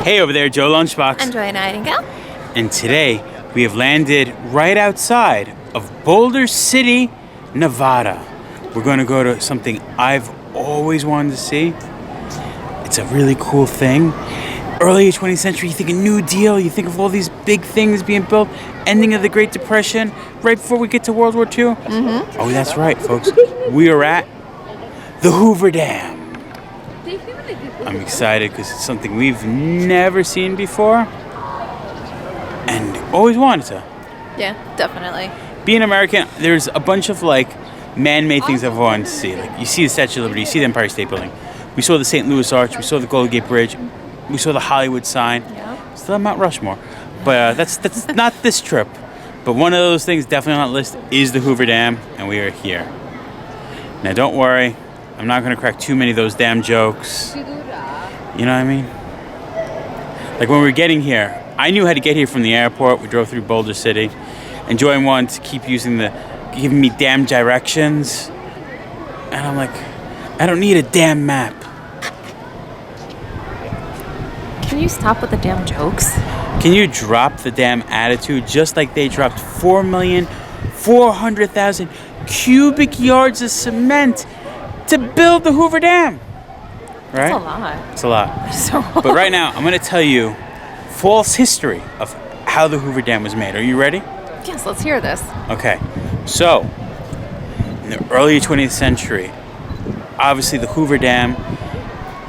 Hey over there, Joe Lunchbox. And Joy Nightingale. And today we have landed right outside of Boulder City, Nevada. We're going to go to something I've always wanted to see. It's a really cool thing. Early 20th century, you think a New Deal, you think of all these big things being built, ending of the Great Depression, right before we get to World War II. Oh, that's right, folks. We are at the Hoover Dam. I'm excited because it's something we've never seen before and always wanted to. Yeah, definitely. Being American, there's a bunch of man-made things I've wanted to see. Like you see the Statue of Liberty, you see the Empire State Building. We saw the St. Louis Arch, we saw the Golden Gate Bridge, we saw the Hollywood sign. Yeah. Still have Mount Rushmore. But that's not this trip. But one of those things definitely on the list is the Hoover Dam, and we are here. Now don't worry, I'm not going to crack too many of those damn jokes. You know what I mean? Like when we were getting here, I knew how to get here from the airport. We drove through Boulder City. And Joy wanted to keep giving me damn directions. And I'm like, I don't need a damn map. Can you stop with the damn jokes? Can you drop the damn attitude just like they dropped 4,400,000 cubic yards of cement to build the Hoover Dam? Right? That's a lot. It's a lot. So But right now, I'm going to tell you false history of how the Hoover Dam was made. Are you ready? yes, let's hear this. Okay. So, in the early 20th century, obviously the Hoover Dam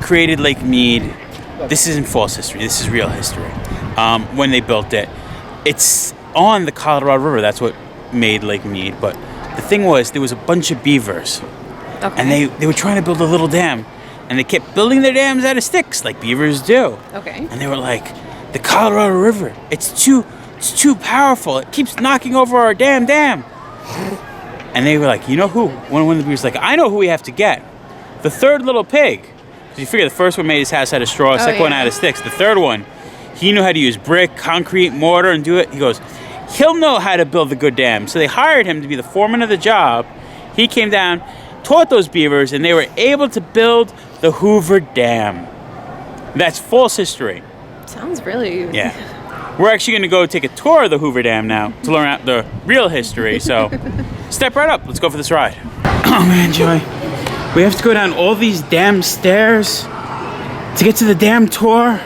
created Lake Mead. This isn't false history. This is real history. When they built it, it's on the Colorado River. That's what made Lake Mead. But the thing was, there was a bunch of beavers. Okay. And they were trying to build a little dam. And they kept building their dams out of sticks, like beavers do. Okay. And they were like, the Colorado River, it's too powerful. It keeps knocking over our dam. And they were like, you know who? One of the beavers was like, I know who we have to get. The third little pig. Because you figure the first one made his house out of straw, the second one out of sticks. The third one, he knew how to use brick, concrete, mortar, and do it. He goes, he'll know how to build a good dam. So they hired him to be the foreman of the job. He came down, taught those beavers, and they were able to build the Hoover Dam. That's false history. Sounds really... Yeah. We're actually going to go take a tour of the Hoover Dam now to learn out the real history. So step right up. Let's go for this ride. Oh, man, Joy. We have to go down all these damn stairs to get to the damn tour.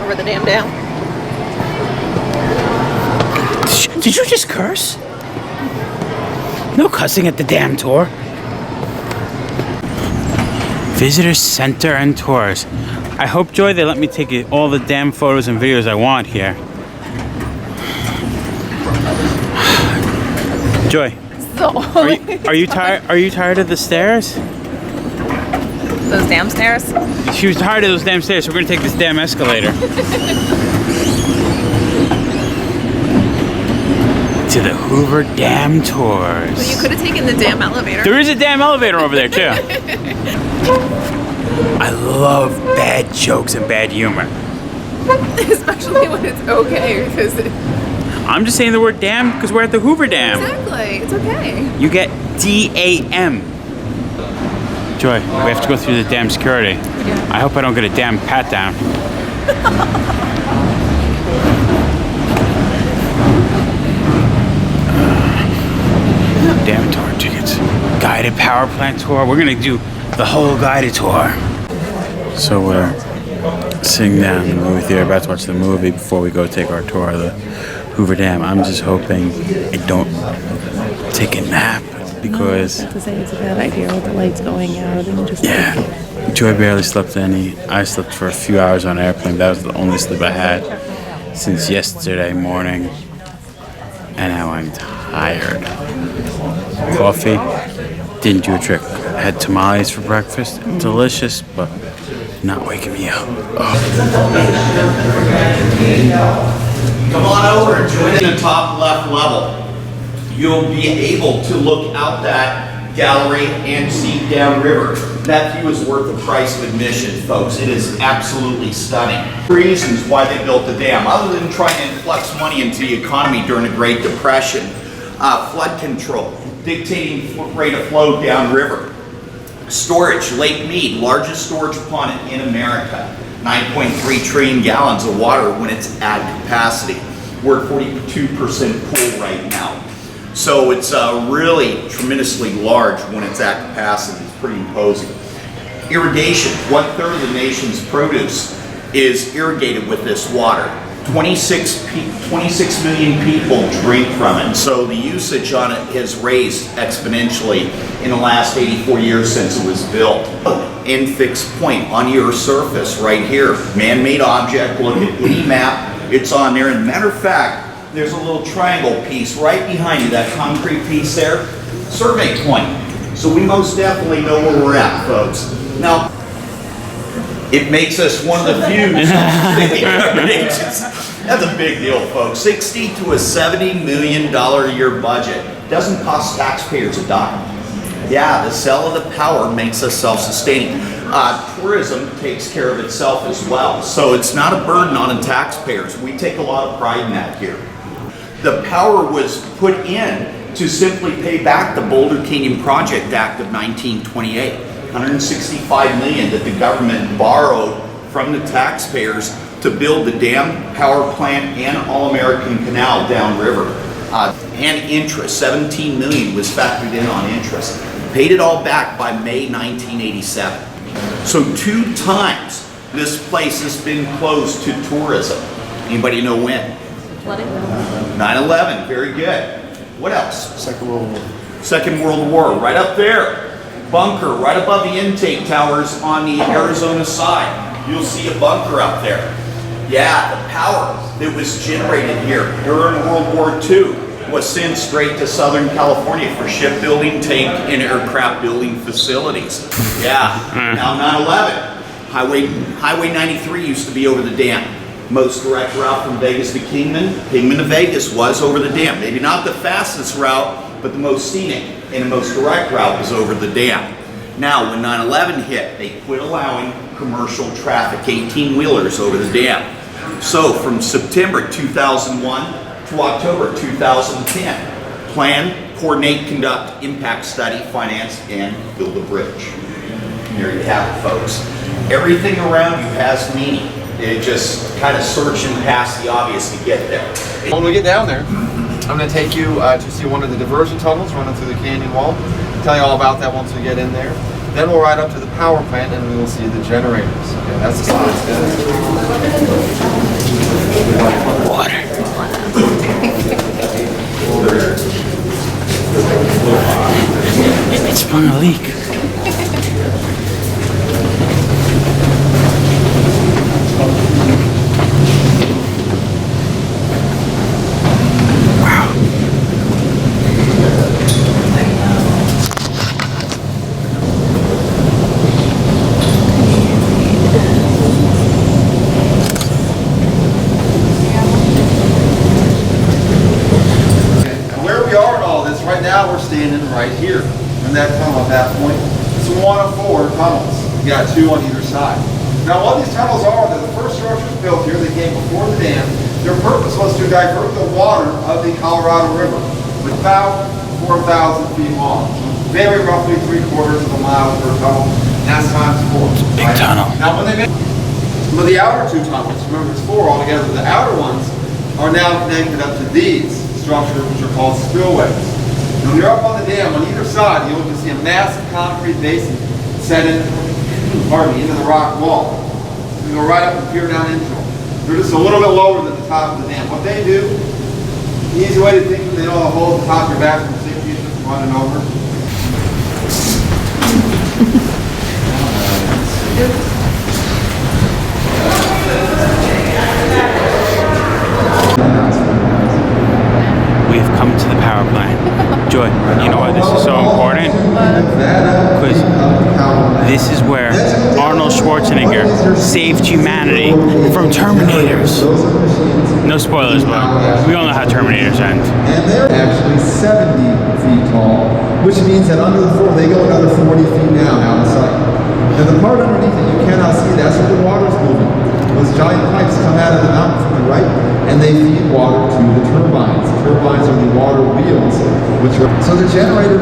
Over the damn dam. Did you just curse? No cussing at the damn tour. Visitor Center and Tours. I hope, Joy, they let me take all the damn photos and videos I want here. Joy, are you tired? Are you tired of the stairs? Those damn stairs? She was tired of those damn stairs, so we're gonna take this damn escalator. To the Hoover Dam tours. Well, you could have taken the damn elevator. There is a damn elevator over there, too. I love bad jokes and bad humor. Especially when it's okay, because... I'm just saying the word damn because we're at the Hoover Dam. Exactly, it's okay. You get D-A-M. Joy, we have to go through the damn security. I hope I don't get a damn pat down. Damn tour tickets. Guided power plant tour. We're gonna do the whole guided tour. So we're sitting down in the movie theater about to watch the movie before we go take our tour of the Hoover Dam. I'm just hoping I don't take a nap because... To say it's a bad idea with the lights going out and just... Yeah. Joy barely slept any. I slept for a few hours on an airplane. That was the only sleep I had since yesterday morning. And now I'm tired. Coffee didn't do a trick. I had tamales for breakfast. Delicious, but not waking me up. Oh. Come on over and join in the top left level. You'll be able to look out that gallery and see downriver. That view is worth the price of admission, folks. It is absolutely stunning. Reasons why they built the dam, other than trying to influx money into the economy during the Great Depression. Flood control, dictating rate of flow downriver. Storage, Lake Mead, largest storage pond in America. 9.3 trillion gallons of water when it's at capacity. We're at 42% full right now. So it's really tremendously large when it's at capacity. It's pretty imposing. Irrigation, 1/3 of the nation's produce is irrigated with this water. 26 million people drink from it. So the usage on it has raised exponentially in the last 84 years since it was built. In fixed point on your surface right here, man-made object, look at any map, it's on there. And matter of fact, there's a little triangle piece right behind you, that concrete piece there, survey point. So we most definitely know where we're at, folks. Now, it makes us one of the few. That's a big deal, folks. $60 to $70 million a year budget. Doesn't cost taxpayers a dime. Yeah, the sale of the power makes us self-sustaining. Tourism takes care of itself as well. So it's not a burden on the taxpayers. We take a lot of pride in that here. The power was put in to simply pay back the Boulder Canyon Project Act of 1928. $165 million that the government borrowed from the taxpayers to build the dam, power plant, and All-American Canal downriver. And interest, $17 million was factored in on interest. Paid it all back by May 1987. So 2 times this place has been closed to tourism. Anybody know when? 9/11, very good. What else? Second World War. Second World War, right up there. Bunker, right above the intake towers on the Arizona side. You'll see a bunker up there. Yeah, the power that was generated here during World War II was sent straight to Southern California for shipbuilding, tank, and aircraft building facilities. Yeah, now 9/11. Highway 93 used to be over the dam. Most direct route from Vegas to Kingman to Vegas was over the dam. Maybe not the fastest route, but the most scenic and the most direct route was over the dam. Now, when 9/11 hit, they quit allowing commercial traffic, 18-wheelers over the dam. So from September 2001 to October 2010, plan, coordinate, conduct, impact study, finance, and build a bridge. There you have it, folks. Everything around you has meaning. It just kind of searching past the obvious to get there. When we get down there, I'm going to take you to see one of the diversion tunnels running through the canyon wall. Tell you all about that once we get in there. Then we'll ride up to the power plant and we will see the generators. Okay, that's the science. Water. It sprung a leak. Right here in that tunnel at that point. It's one of 4 tunnels. You got 2 on either side. Now what these tunnels are, they're the first structures built here. They came before the dam. Their purpose was to divert the water of the Colorado River, with about 4,000 feet long. Very roughly 3/4 of a mile per tunnel. And that's times 4. Big tunnel. Now when they made the outer 2 tunnels, remember it's 4 altogether, the outer ones are now connected up to these structures which are called spillways. When you're up on the dam, on either side, you'll just see a massive concrete basin set in, into the rock wall. You go right up and peer down into them. They're just a little bit lower than the top of the dam. What they do, the easy way to think of it, they know a hole at the top of your bathroom sink you just running over. We've come to the power plant. Joy, you know why this is so important? Because this is where Arnold Schwarzenegger saved humanity from Terminators. No spoilers, but we all know how Terminators end. And they're actually 70 feet tall, which means that under the floor, they go another 40 feet down out of sight. Now the part underneath it, you cannot see, that's where the water's moving. Those giant pipes come out of the mountain from the right, and they feed water to the turbines. The turbines are the water wheels, which are, so the generator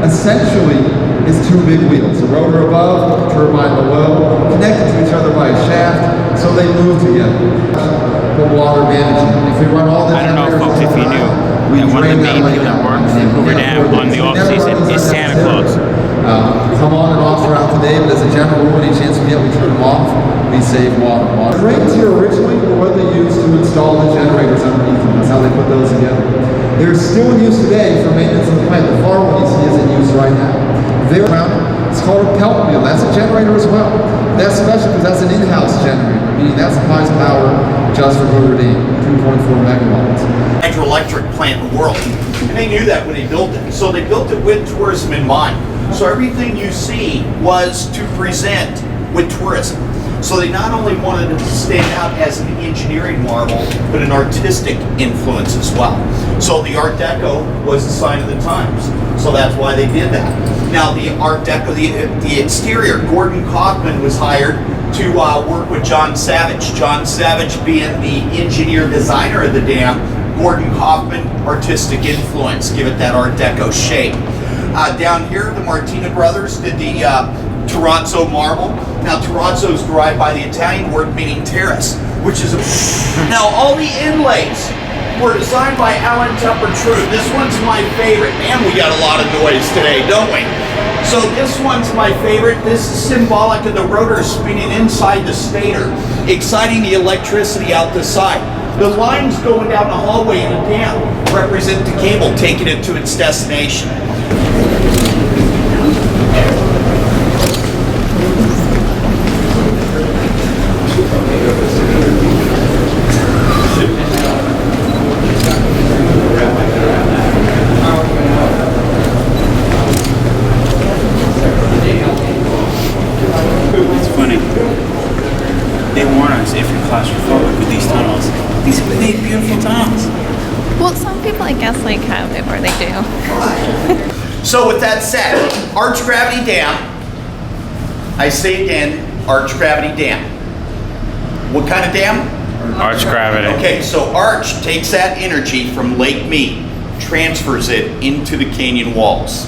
essentially is two big wheels, a rotor above, a turbine below, connected to each other by a shaft, so they move together. For water management. If we run all the I don't know, generators folks, if you all knew night, we that one of the drain main that lake people that out. works at And Hoover we Dam have on the four off days. We season never run is these Santa necessarily. Claus. Come on and off throughout the day, but as a general rule, any chance we get, we turn them off. We save water. The cranes here originally were what they used to install the generators underneath them. That's how they put those together. They're still in use today for maintenance of the plant. The far one you see is in use right now. They're around. It's called a pelt wheel. That's a generator as well. That's special because that's an in-house generator, meaning that supplies power just for Hoover Dam, 2.4 megawatts. Hydroelectric plant in the world. And they knew that when they built it. So they built it with tourism in mind. So everything you see was to present with tourism. So they not only wanted it to stand out as an engineering marvel, but an artistic influence as well. So the Art Deco was the sign of the times. So that's why they did that. Now the Art Deco, the exterior, Gordon Kaufman was hired to work with John Savage. John Savage being the engineer designer of the dam, Gordon Kaufman, artistic influence, give it that Art Deco shape. Down here, the Martina brothers did the terrazzo marble. Now terrazzo is derived by the Italian word meaning terrace, which is now all the inlays were designed by Alan Tupper-True. This one's my favorite. Man, we got a lot of noise today, don't we? So this one's my favorite. This is symbolic of the rotor spinning inside the stator, exciting the electricity out the side. The lines going down the hallway in the dam represent the cable taking it to its destination. It's funny. They warn us if you're claustrophobic with these tunnels. These are big, beautiful tunnels. Well, some people, I guess, like have it, or they do. So with that said, arch gravity dam, I say again, arch gravity dam. What kind of dam? Arch gravity. Okay, so arch takes that energy from Lake Mead, transfers it into the canyon walls.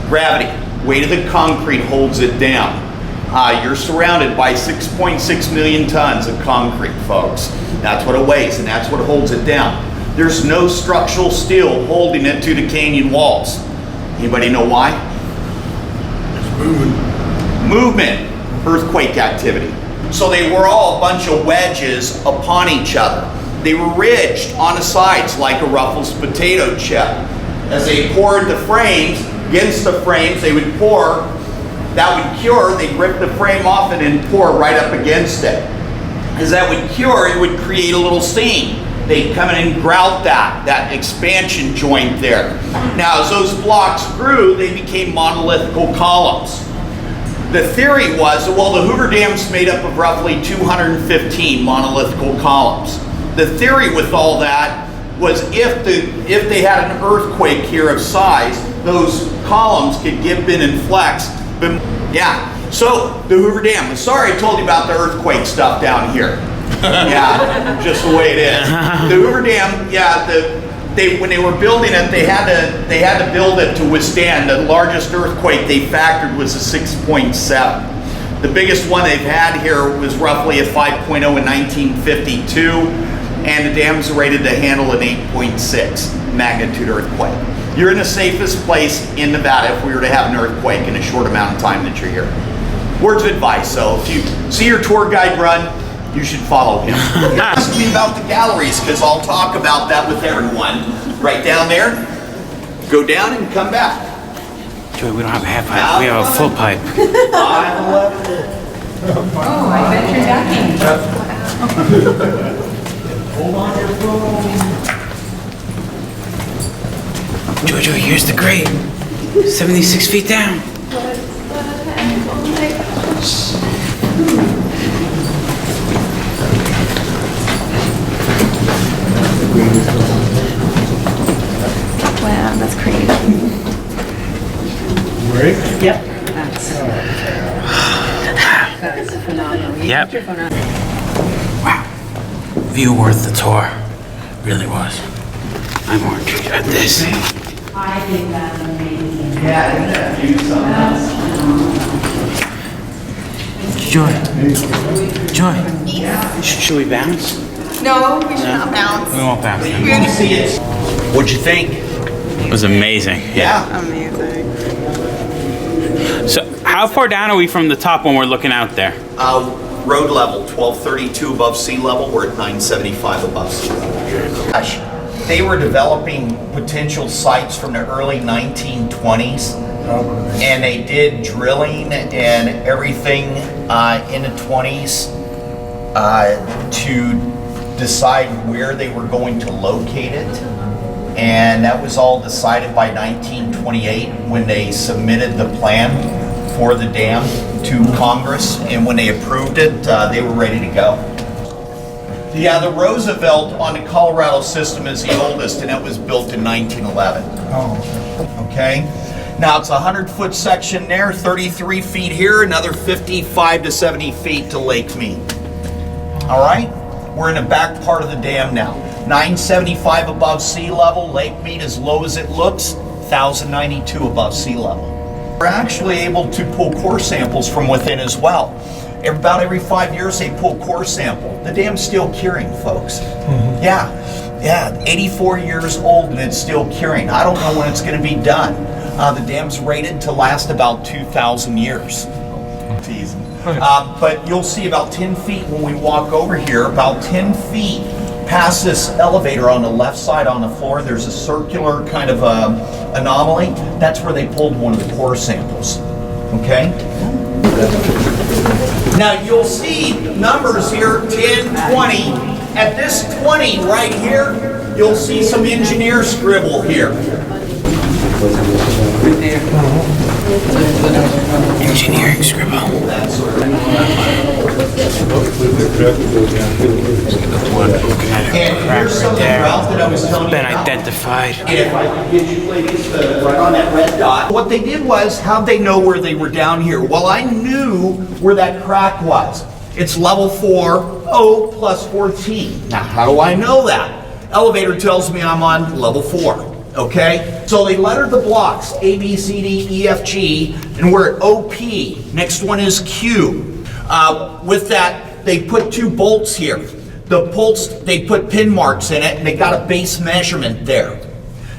Gravity, weight of the concrete holds it down. You're surrounded by 6.6 million tons of concrete, folks. That's what it weighs, and that's what holds it down. There's no structural steel holding it to the canyon walls. Anybody know why? It's moving. Movement, earthquake activity. So they were all a bunch of wedges upon each other. They were ridged on the sides like a Ruffles potato chip. As they poured the frames, against the frames, they would pour. That would cure, they'd rip the frame off and then pour right up against it. As that would cure, it would create a little seam. They'd come in and grout that expansion joint there. Now, as those blocks grew, they became monolithical columns. The theory was, well, the Hoover Dam's made up of roughly 215 monolithical columns. The theory with all that was if they had an earthquake here of size, those columns could give in and flex. But yeah, so the Hoover Dam. Sorry I told you about the earthquake stuff down here. Yeah, just the way it is. The Hoover Dam, yeah, when they were building it, they had to build it to withstand. The largest earthquake they factored was a 6.7. The biggest one they've had here was roughly a 5.0 in 1952, and the dam's rated to handle an 8.6 magnitude earthquake. You're in the safest place in Nevada if we were to have an earthquake in a short amount of time that you're here. Words of advice, so if you see your tour guide run, you should follow him. Ask me about the galleries, because I'll talk about that with everyone. Right down there, go down and come back. Joey, we don't have a half pipe, we have a full pipe. 511. Oh, I bet you're ducking. Hold on your phone. Jojo, here's the grate. 76 feet down. Wow, that's crazy. Right? Yep. That's phenomenal. You Yep. kept your phone on. Wow. View worth the tour. Really was. I'm more intrigued at this. I think that's amazing. Yeah, isn't that cute sometimes? Joy. Should we bounce? No, we should not bounce. We won't bounce. You want to see it? What'd you think? It was amazing. Yeah. Amazing. So, how far down are we from the top when we're looking out there? Road level, 1232 above sea level. We're at 975 above sea level. Gosh, they were developing potential sites from the early 1920s, and they did drilling and everything in the 20s to decide where they were going to locate it. And that was all decided by 1928 when they submitted the plan for the dam to Congress, and when they approved it, they were ready to go. Yeah, the Roosevelt on the Colorado system is the oldest, and it was built in 1911. Oh. Okay. Now it's a 100-foot section there, 33 feet here, another 55 to 70 feet to Lake Mead. All right, we're in the back part of the dam now. 975 above sea level. Lake Mead, as low as it looks, 1,092 above sea level. We're actually able to pull core samples from within as well. About every 5 years they pull core sample. The dam's still curing, folks. Yeah, 84 years old and it's still curing. I don't know when it's going to be done. The dam's rated to last about 2,000 years. Teasing. But you'll see about 10 feet when we walk over here, about 10 feet past this elevator on the left side on the floor, there's a circular kind of anomaly. That's where they pulled one of the core samples. Okay? Now you'll see numbers here, 10, 20. At this 20 right here, you'll see some engineer scribble here. Engineering scribble. And here's something, Ralph, that I was telling you Been about. identified. And if I could get you ladies right on that red dot. What they did was, how'd they know where they were down here? Well, I knew where that crack was. It's level 4, O plus 14. Now, how do I know that? Elevator tells me I'm on level 4. Okay? So they lettered the blocks, A, B, C, D, E, F, G, and we're at OP. Next one is Q. With that, they put 2 bolts here. The bolts, they put pin marks in it, and they got a base measurement there.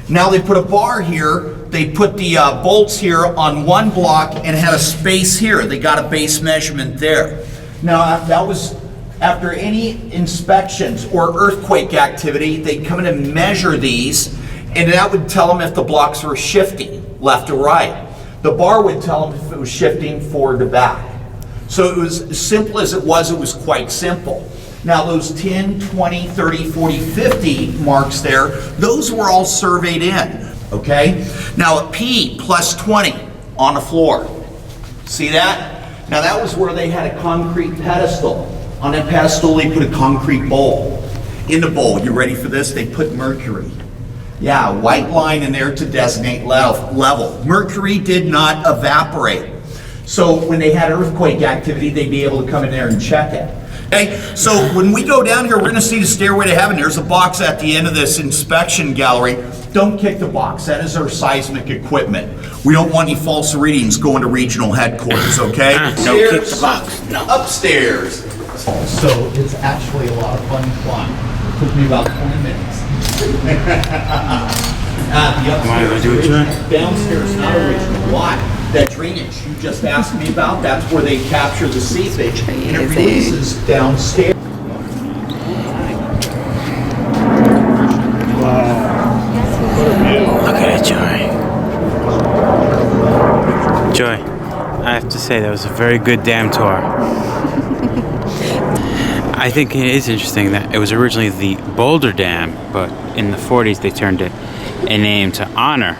Now they put a bar here. They put the bolts here on one block and had a space here. They got a base measurement there. Now, that was after any inspections or earthquake activity, they'd come in and measure these, and that would tell them if the blocks were shifting left or right. The bar would tell them if it was shifting forward to back. So it was as simple as it was quite simple. Now those 10, 20, 30, 40, 50 marks there, those were all surveyed in, okay? Now at P plus 20 on the floor. See that? Now that was where they had a concrete pedestal. On that pedestal they put a concrete bowl. In the bowl, you ready for this? They put mercury. Yeah, a white line in there to designate level. Mercury did not evaporate. So when they had earthquake activity, they'd be able to come in there and check it. Okay, so when we go down here, we're gonna see the Stairway to Heaven. There's a box at the end of this inspection gallery. Don't kick the box, that is our seismic equipment. We don't want any false readings going to regional headquarters, okay? No, kick the box, no. Upstairs. So it's actually a lot of fun to climb. It took me about 20 minutes. The upstairs, downstairs, not original. Why? That drainage you just asked me about, that's where they capture the seepage and it releases downstairs. Look at it, Joy. Joy, I have to say that was a very good dam tour. I think it is interesting that it was originally the Boulder Dam, but in the 40s they turned it a name to honor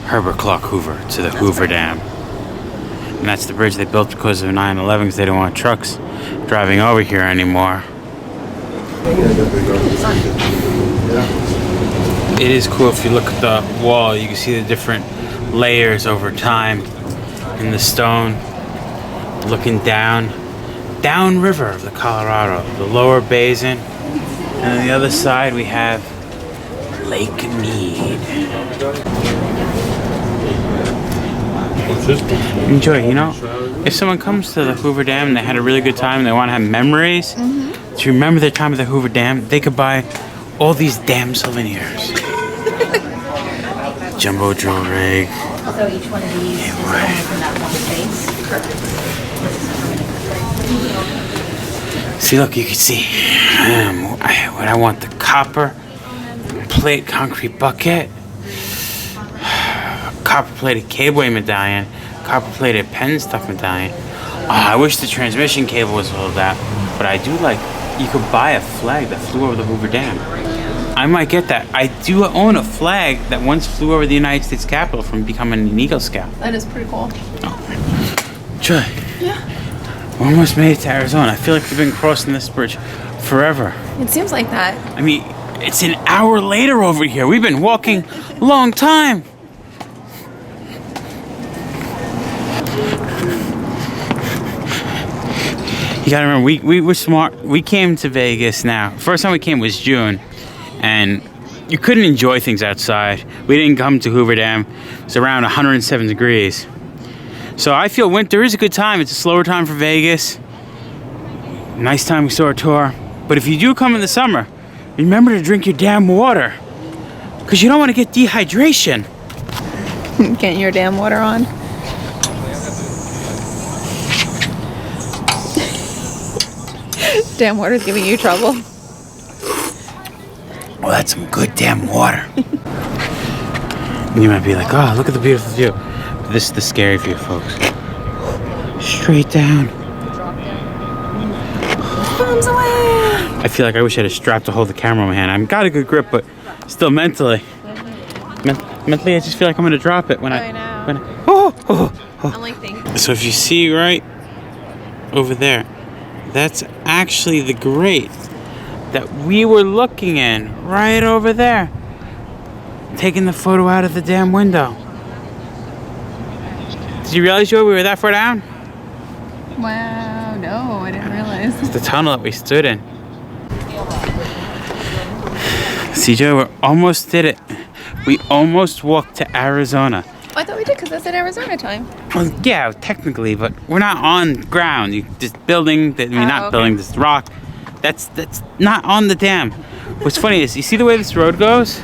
Herbert Clark Hoover to the Hoover Dam. And that's the bridge they built because of 9/11, because they don't want trucks driving over here anymore. It is cool if you look at the wall, you can see the different layers over time in the stone. Looking downriver of the Colorado, the lower basin, and on the other side we have Lake Mead. Enjoy, you know? If someone comes to the Hoover Dam and they had a really good time and they want to have memories to remember their time at the Hoover Dam, they could buy all these damn souvenirs. Jumbo drill rig. So each one of these is only for that one space. See, look, you can see what I want: the copper plate concrete bucket, copper plated cableway medallion, copper plated pen stuff medallion. Oh, I wish the transmission cable was all that, but I do like, you could buy a flag that flew over the Hoover Dam. I might get that. I do own a flag that once flew over the United States Capitol from becoming an Eagle Scout. That is pretty cool. Joy. Yeah. We're almost made it to Arizona. I feel like we've been crossing this bridge forever. It seems like that. I mean, it's an hour later over here. We've been walking a long time. You gotta remember, we were smart. We came to Vegas now. First time we came was June, and you couldn't enjoy things outside. We didn't come to Hoover Dam. It's around 107 degrees. So I feel winter is a good time. It's a slower time for Vegas. Nice time we saw our tour. But if you do come in the summer, remember to drink your damn water, because you don't want to get dehydration. Getting your damn water on. Damn water's giving you trouble. Well, that's some good damn water. You might be like, oh, look at the beautiful view. But this is the scary view, folks. Straight down. Bombs away! I feel like I wish I had a strap to hold the camera in my hand. I've got a good grip, but still mentally. Mentally, I just feel like I'm going to drop it when I know. Oh. I'm like thinking. So if you see right over there, that's actually the grate that we were looking in right over there. Taking the photo out of the damn window. Did you realize, Joe, we were that far down? Wow, no, I didn't realize. It's the tunnel that we stood in. See, Joe, we almost did it. We almost walked to Arizona. I thought we did because that's at Arizona time. Well, yeah, technically, but we're not on ground. This building, not okay. building, this rock, that's not on the dam. What's funny is, you see the way this road goes?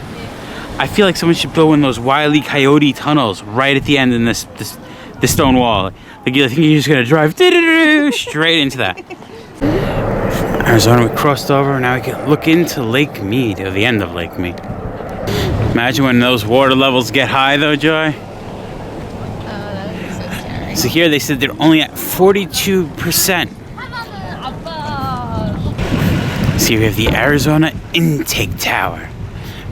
I feel like someone should build one of those Wile E. Coyote tunnels right at the end in this stone wall. Like you think you're just gonna drive straight into that. Arizona, we crossed over. Now we can look into Lake Mead, or the end of Lake Mead. Imagine when those water levels get high, though, Joy. That would be so scary. So here they said they're only at 42%. See, we have the Arizona intake tower,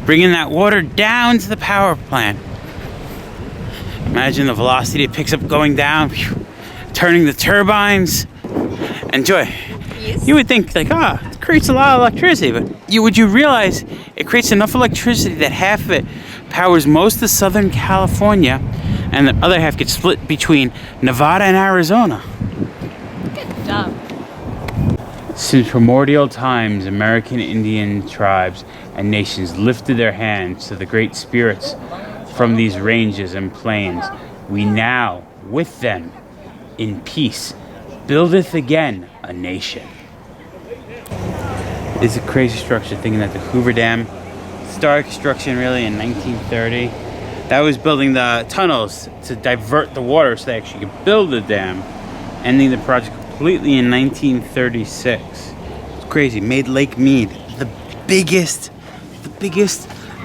bringing that water down to the power plant. Imagine the velocity it picks up going down, turning the turbines. And Joy, Yes. you would think like, it creates a lot of electricity, but would you realize it creates enough electricity that half of it powers most of Southern California, and the other half gets split between Nevada and Arizona. Good job. Since primordial times, American Indian tribes and nations lifted their hands to the great spirits from these ranges and plains. We now, with them, in peace, buildeth again a nation. It's a crazy structure, thinking that the Hoover Dam started construction really in 1930. That was building the tunnels to divert the water so they actually could build the dam, ending the project completely in 1936. It's crazy. Made Lake Mead the biggest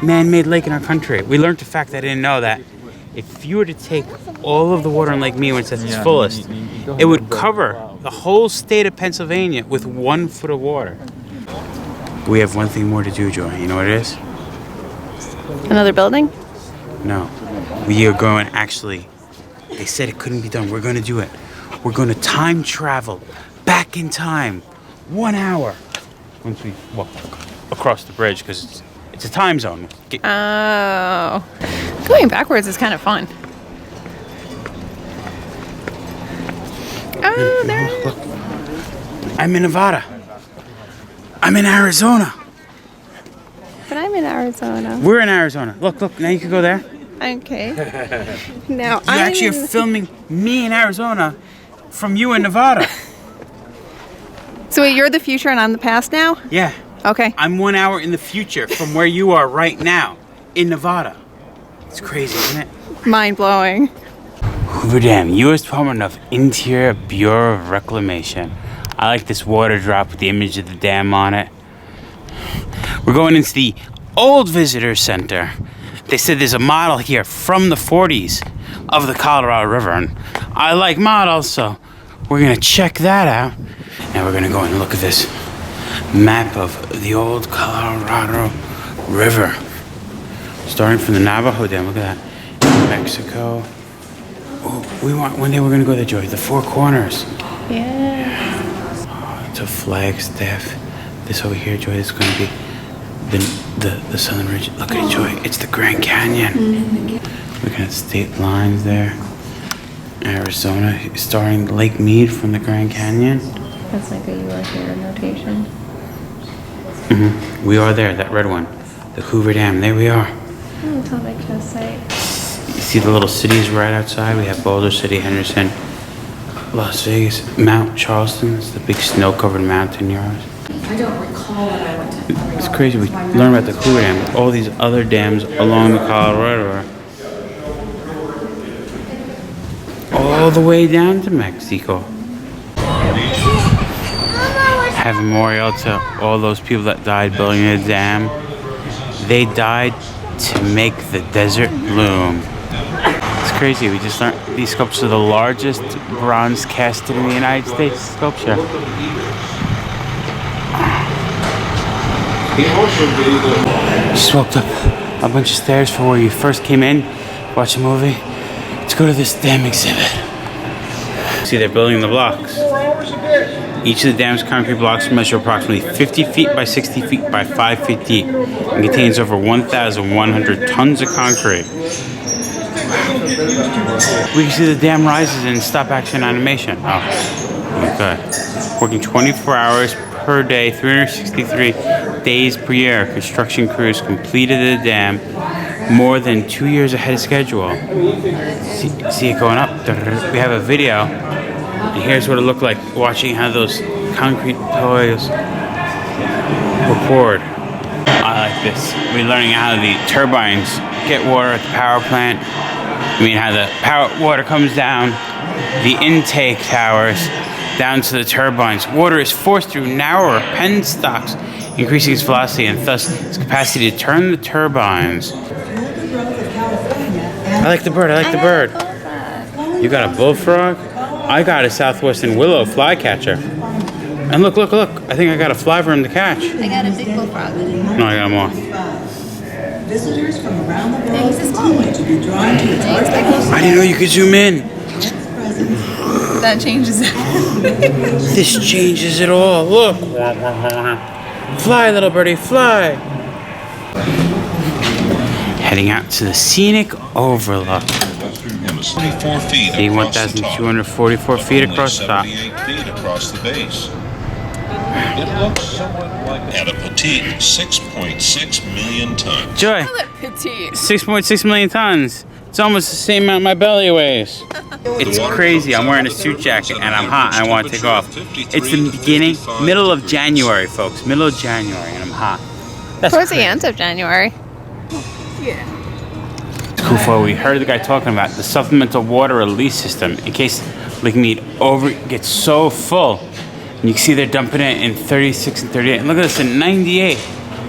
man-made lake in our country. We learned the fact I didn't know that if you were to take all of the water in Lake Mead when it's at its fullest, it would cover the whole state of Pennsylvania with 1 foot of water. We have one thing more to do, Joy. You know what it is? Another building? No. We are going, actually, they said it couldn't be done. We're going to do it. We're going to time travel back in time 1 hour once we walk across the bridge, because it's a time zone. Oh. Going backwards is kind of fun. Oh, there. Look. I'm in Nevada. I'm in Arizona. But I'm in Arizona. We're in Arizona. Look, now you can go there. Okay. Now You actually are filming me in Arizona from you in Nevada. So wait, you're the future and I'm the past now? Yeah. Okay. I'm 1 hour in the future from where you are right now in Nevada. It's crazy, isn't it? Mind blowing. Hoover Dam, U.S. Department of Interior Bureau of Reclamation. I like this water drop with the image of the dam on it. We're going into the old visitor center. They said there's a model here from the 40s of the Colorado River, and I like models, so we're gonna check that out. Now we're gonna go and look at this map of the old Colorado River. Starting from the Navajo Dam, look at that. Mexico. Oh, one day we're gonna go there, Joy. The Four Corners. Yeah. Oh, it's a flagstaff. This over here, Joy, is gonna be the Southern Ridge. Look at it, Joy. It's the Grand Canyon. Looking at state lines there. Arizona, starting Lake Mead from the Grand Canyon. That's like a you are here notation. We are there, that red one. The Hoover Dam, there we are. Oh, it's all like to site. You see the little cities right outside? We have Boulder City, Henderson, Las Vegas, Mount Charleston. It's the big snow-covered mountain yours. I don't recall that I went to. It's crazy. We learn about the Hoover Dam, all these other dams along the Colorado River. All the way down to Mexico. Have a memorial to all those people that died building the dam. They died to make the desert bloom. It's crazy. We just learned these sculptures are the largest bronze casted in the United States sculpture. Just walked up a bunch of stairs for where you first came in, watch a movie. Let's go to this dam exhibit. See, they're building the blocks. Each of the dam's concrete blocks measure approximately 50 feet by 60 feet by 5 feet deep and contains over 1,100 tons of concrete. We can see the dam rises in stop action animation. Oh, good. Working 24 hours per day, 363 days per year, construction crews completed the dam more than 2 years ahead of schedule. See it going up? We have a video, and here's what it looked like watching how those concrete pillars were poured. I like this. We're learning how the turbines get water at the power plant. I mean how the water comes down the intake towers down to the turbines. Water is forced through narrower penstocks, increasing its velocity and thus its capacity to turn the turbines. I like the bird. I like the bird. You got a bullfrog? I got a southwestern willow flycatcher. And look. I think I got a fly for him to catch. I got a big bullfrog. No, I got a moth. Visitors from around the world continue to be drawn to its artifacts. I didn't know you could zoom in. That changes it. This changes it all. Look. Fly, little birdie, fly. Heading out to the scenic overlook. 24 feet 1,244 feet across the top. 78 feet across the base. It looks somewhat like at a petite 6.6 million tons. Joy, Petite. 6.6 million tons. It's almost the same amount my belly weighs. It's crazy. I'm wearing a suit jacket and I'm hot and I want to take off. It's the middle of January, folks. Middle of January and I'm hot. That's Towards the crazy. end of January. It's cool for we heard the guy talking about the supplemental water release system in case Lake Mead gets so full. And you can see they're dumping it in 36 and 38. And look at this in 98.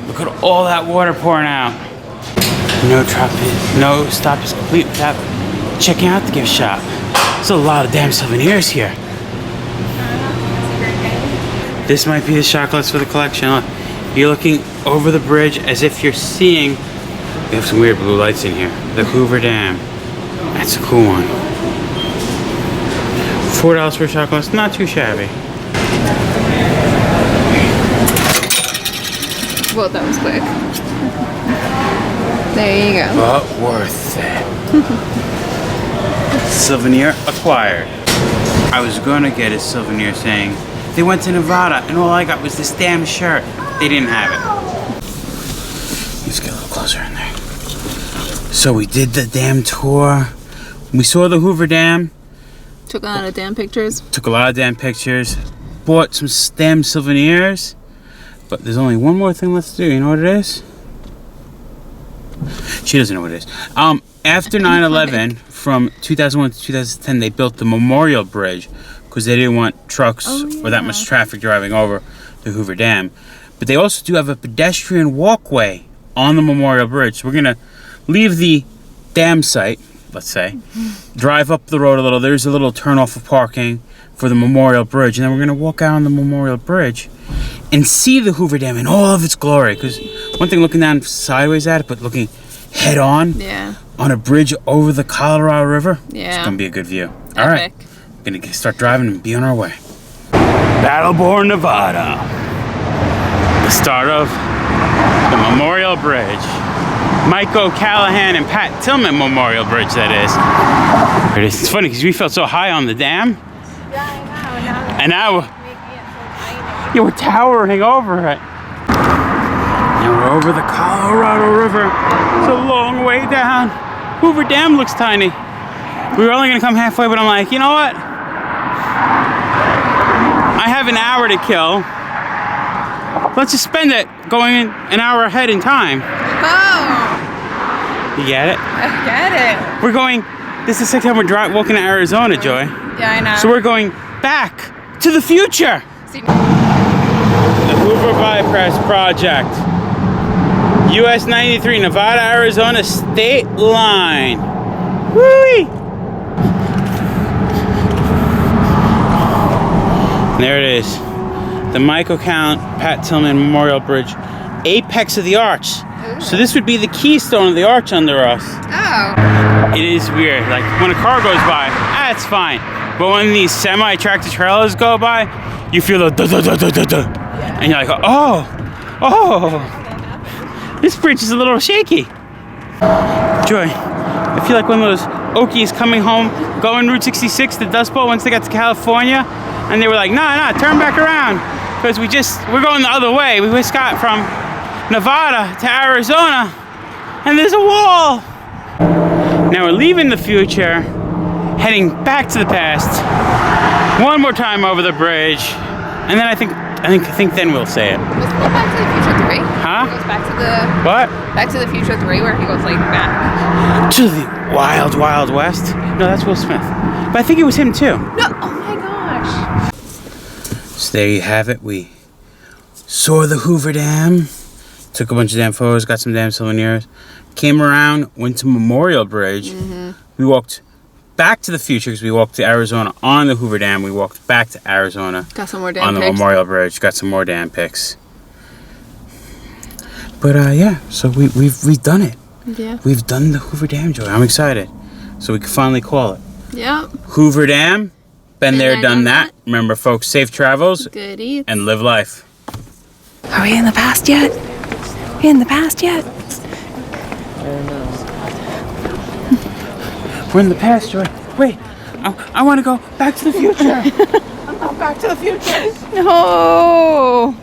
Look at all that water pouring out. No stop is complete without checking out the gift shop. There's a lot of damn souvenirs here. This might be the chocolates for the collection. Look, you're looking over the bridge as if you're seeing. We have some weird blue lights in here. The Hoover Dam. That's a cool one. $4 for chocolates, not too shabby. Well, that was quick. There you go. But worth it. Souvenir acquired. I was gonna get a souvenir saying they went to Nevada and all I got was this damn shirt. They didn't have it. Let's get a little closer in there. So we did the dam tour. We saw the Hoover Dam. Took a lot of damn pictures. Took a lot of damn pictures. Bought some damn souvenirs. But there's only one more thing left to do. You know what it is? She doesn't know what it is. After 9/11, from 2001 to 2010, they built the Memorial Bridge because they didn't want trucks or that much traffic driving over the Hoover Dam. But they also do have a pedestrian walkway on the Memorial Bridge. So we're gonna leave the dam site, let's say, drive up the road a little. There's a little turnoff of parking for the Memorial Bridge, and then we're gonna walk out on the Memorial Bridge and see the Hoover Dam in all of its glory. Because one thing looking down sideways at it, but looking head on on a bridge over the Colorado River, it's gonna be a good view. All right, we're gonna start driving and be on our way. Battleborn, Nevada. The start of the Memorial Bridge. Mike O'Callahan and Pat Tillman Memorial Bridge, that is. There it is. It's funny because we felt so high on the dam. Yeah, I know. And now Making it so tiny. we're towering over it. Now we're over the Colorado River. It's a long way down. Hoover Dam looks tiny. We were only gonna come halfway, but I'm like, you know what? I have an hour to kill. Let's just spend it going an hour ahead in time. Oh! You get it? I get it. We're going, this is the second time we're walking to Arizona, Joy. Yeah, I know. So we're going back to the future. See- The Hoover Bypass Project. US 93, Nevada, Arizona state line. Woo-wee! There it is. The Mike O'Callaghan, Pat Tillman Memorial Bridge. Apex of the arch. So this would be the keystone of the arch under us. Oh. It is weird. Like when a car goes by, it's fine. But when these semi-tractor trailers go by, you feel the da-da-da-da-da-da. And you're like, oh. This bridge is a little shaky. Joy, I feel like one of those Okies coming home, going Route 66, the Dust Bowl, once they got to California, and they were like, nah, turn back around. Because we're going the other way. We just got from Nevada to Arizona, and there's a wall. Now we're leaving the future, heading back to the past, one more time over the bridge, and then I think then we'll say it. Was it Back to the Future 3? Huh? He goes back to the... What? Back to the Future 3 where he goes like back. To the wild, wild west? No, that's Will Smith. But I think it was him too. No! Oh my gosh. So there you have it. We saw the Hoover Dam, took a bunch of damn photos, got some damn souvenirs, came around, went to Memorial Bridge. We walked back to the future because we walked to Arizona on the Hoover Dam. We walked back to Arizona Got some more damn on the pics. Memorial Bridge. Got some more damn pics. But yeah, so we've done it. Yeah. We've done the Hoover Dam, Joy. I'm excited. So we can finally call it. Yep. Hoover Dam. Been there, done that. Remember, folks, safe travels Good eats. and live life. Are we in the past yet? We in the past yet? We're in the past, Joy. Wait, I want to go back to the future. I'm going back to the future. No.